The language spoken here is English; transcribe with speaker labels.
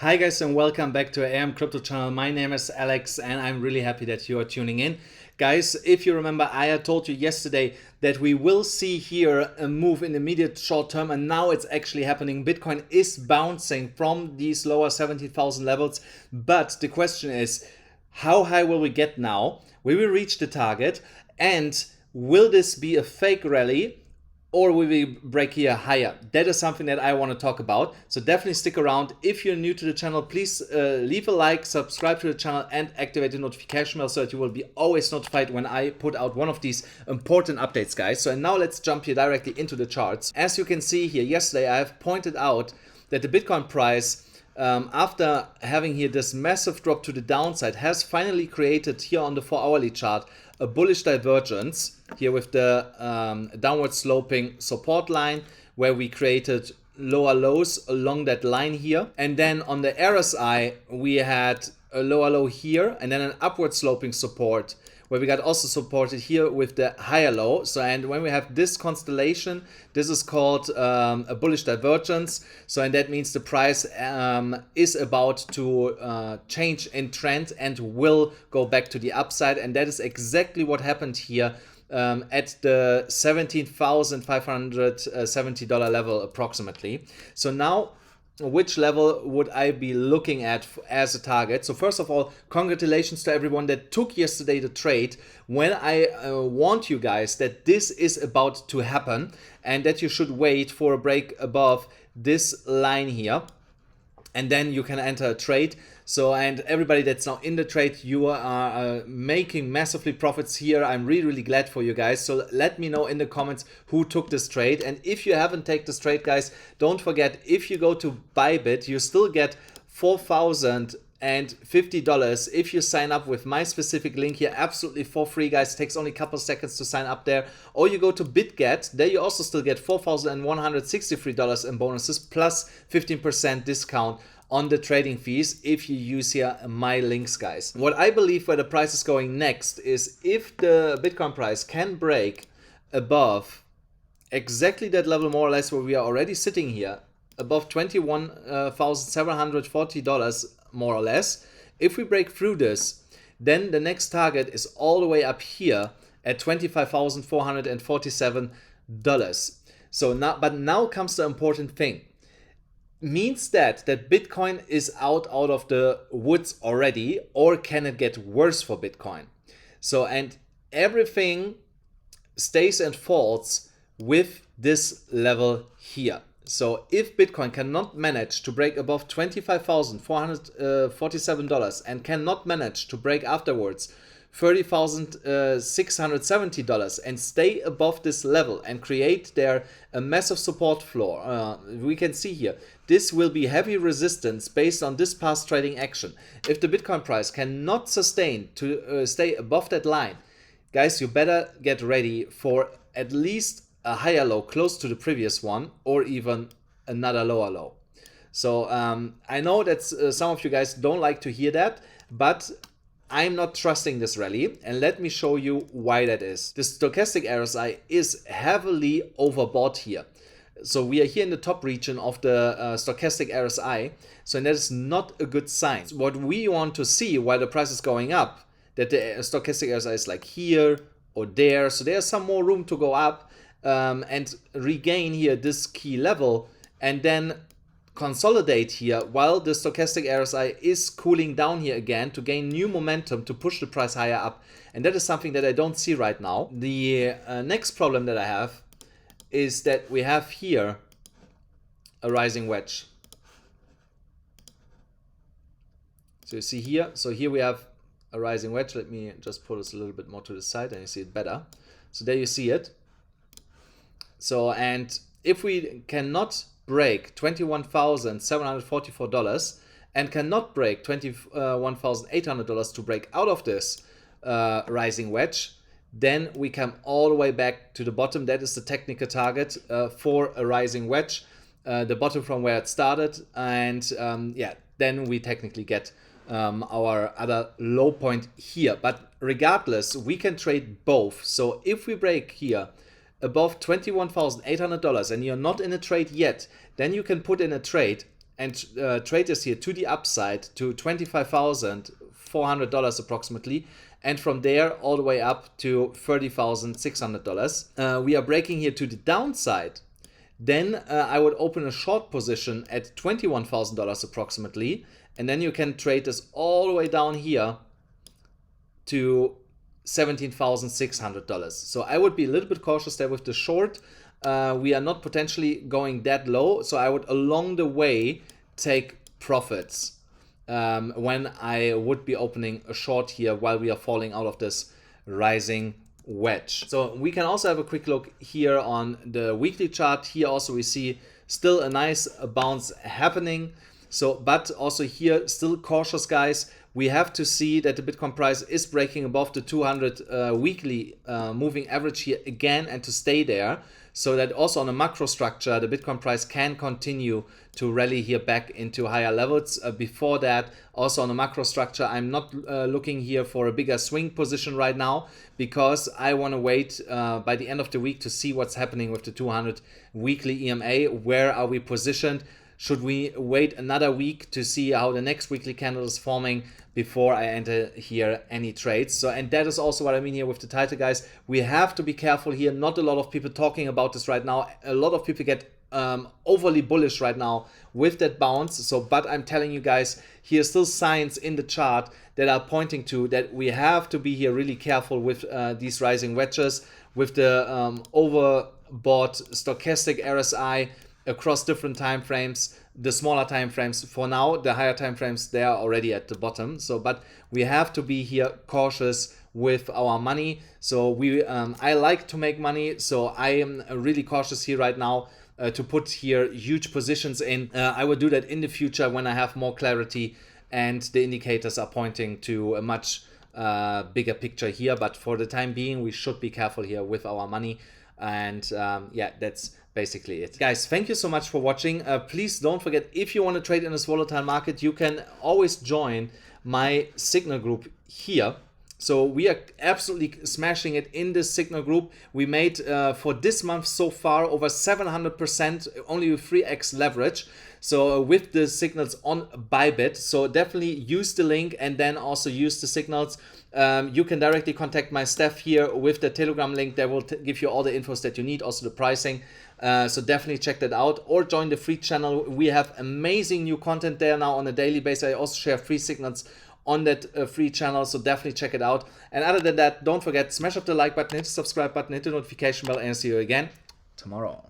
Speaker 1: Hi guys and welcome back to AMCrypto channel. My name is Alex and I'm really happy that you are tuning in. Guys, if you remember, I had told you yesterday that we will see here a move in the immediate short term, and now it's actually happening. Bitcoin is bouncing from these lower 70,000 levels, but the question is, how high will we get now? Will we reach the target? And will this be a fake rally? Or will we break here higher? That is something that I want to talk about. So definitely stick around. If you're new to the channel, please leave a like, subscribe to the channel and activate the notification bell so that you will be always notified when I put out one of these important updates, guys. So now let's jump here directly into the charts. As you can see here, yesterday I have pointed out that the Bitcoin price, after having here this massive drop to the downside, has finally created here on the 4-hourly chart a bullish divergence here with the downward sloping support line, where we created lower lows along that line here. And then on the RSI, we had a lower low here and then an upward sloping support where we got also supported here with the higher low. So, and when we have this constellation, this is called a bullish divergence. So, and that means the price is about to change in trend and will go back to the upside. And that is exactly what happened here at the $17,570 level approximately. So now, which level would I be looking at as a target? So first of all, congratulations to everyone that took yesterday the trade when I warned you guys that this is about to happen and that you should wait for a break above this line here, and then you can enter a trade. So, and everybody that's now in the trade, you are making massively profits here. I'm really glad for you guys. So let me know in the comments who took this trade. And if you haven't taken this trade, guys, don't forget, if you go to Bybit, you still get $4,050 if you sign up with my specific link here, absolutely for free, guys. It takes only a couple seconds to sign up there. Or you go to BitGet, there you also still get $4,163 in bonuses plus 15% discount on the trading fees if you use here my links, guys. What I believe where the price is going next is if the Bitcoin price can break above exactly that level, more or less, where we are already sitting here, above $21,740 more or less. If we break through this, then the next target is all the way up here at $25,447. So now, but now comes the important thing. Means that Bitcoin is out of the woods already, or can it get worse for Bitcoin? So, and everything stays and falls with this level here. So if Bitcoin cannot manage to break above $25,447 and cannot manage to break afterwards $30,670 and stay above this level and create there a massive support floor, we can see here, this will be heavy resistance based on this past trading action. If the Bitcoin price cannot sustain to stay above that line, guys, you better get ready for at least a higher low close to the previous one, or even another lower low. So I know that some of you guys don't like to hear that, but I'm not trusting this rally, and let me show you why that is. The stochastic RSI is heavily overbought here. So we are here in the top region of the stochastic RSI, so that is not a good sign. What we want to see while the price is going up, that the stochastic RSI is like here or there, so there's some more room to go up and regain here this key level, and then consolidate here while the stochastic RSI is cooling down here again to gain new momentum to push the price higher up. And that is something that I don't see right now. The next problem that I have is that we have here a rising wedge. So you see here, so here we have a rising wedge. Let me just pull this a little bit more to the side and you see it better. So there you see it. So, and if we cannot break $21,744 and cannot break $21,800 to break out of this rising wedge, then we come all the way back to the bottom. That is the technical target for a rising wedge, the bottom from where it started. And yeah, then we technically get our other low point here. But regardless, we can trade both. So if we break here above $21,800 and you're not in a trade yet, then you can put in a trade and trade this here to the upside to $25,400 approximately, and from there all the way up to $30,600. We are breaking here to the downside. Then I would open a short position at $21,000 approximately, and then you can trade this all the way down here to $17,600. So I would be a little bit cautious there with the short. We are not potentially going that low, so I would along the way take profits when I would be opening a short here while we are falling out of this rising wedge. So we can also have a quick look here on the weekly chart. Here also we see still a nice bounce happening. So, but also here still cautious, guys. We have to see that the Bitcoin price is breaking above the 200 weekly moving average here again, and to stay there, so that also on a macro structure the Bitcoin price can continue to rally here back into higher levels. Before that, also on a macro structure, I'm not looking here for a bigger swing position right now, because I want to wait by the end of the week to see what's happening with the 200 weekly EMA. Where are we positioned? Should we wait another week to see how the next weekly candle is forming before I enter here any trades? So, and that is also what I mean here with the title, guys. We have to be careful here. Not a lot of people talking about this right now. A lot of people get overly bullish right now with that bounce. So, but I'm telling you guys, here's still signs in the chart that are pointing to that we have to be here really careful with these rising wedges, with the overbought stochastic RSI across different time frames. The smaller time frames for now, the higher time frames, they are already at the bottom. So, but we have to be here cautious with our money. So we I like to make money, so I am really cautious here right now to put here huge positions in. I will do that in the future when I have more clarity and the indicators are pointing to a much bigger picture here. But for the time being, we should be careful here with our money. And yeah, that's basically it. Guys, thank you so much for watching. Please don't forget, if you want to trade in this volatile market, you can always join my Signal group here. So we are absolutely smashing it in this Signal group. We made for this month so far over 700%, only with 3x leverage. So with the signals on Bybit. So definitely use the link and then also use the signals. You can directly contact my staff here with the Telegram link. That will give you all the infos that you need, also the pricing. So definitely check that out, or join the free channel. We have amazing new content there now on a daily basis. I also share free signals on that free channel, so definitely check it out. And other than that, don't forget, smash up the like button, hit the subscribe button, hit the notification bell, and see you again tomorrow.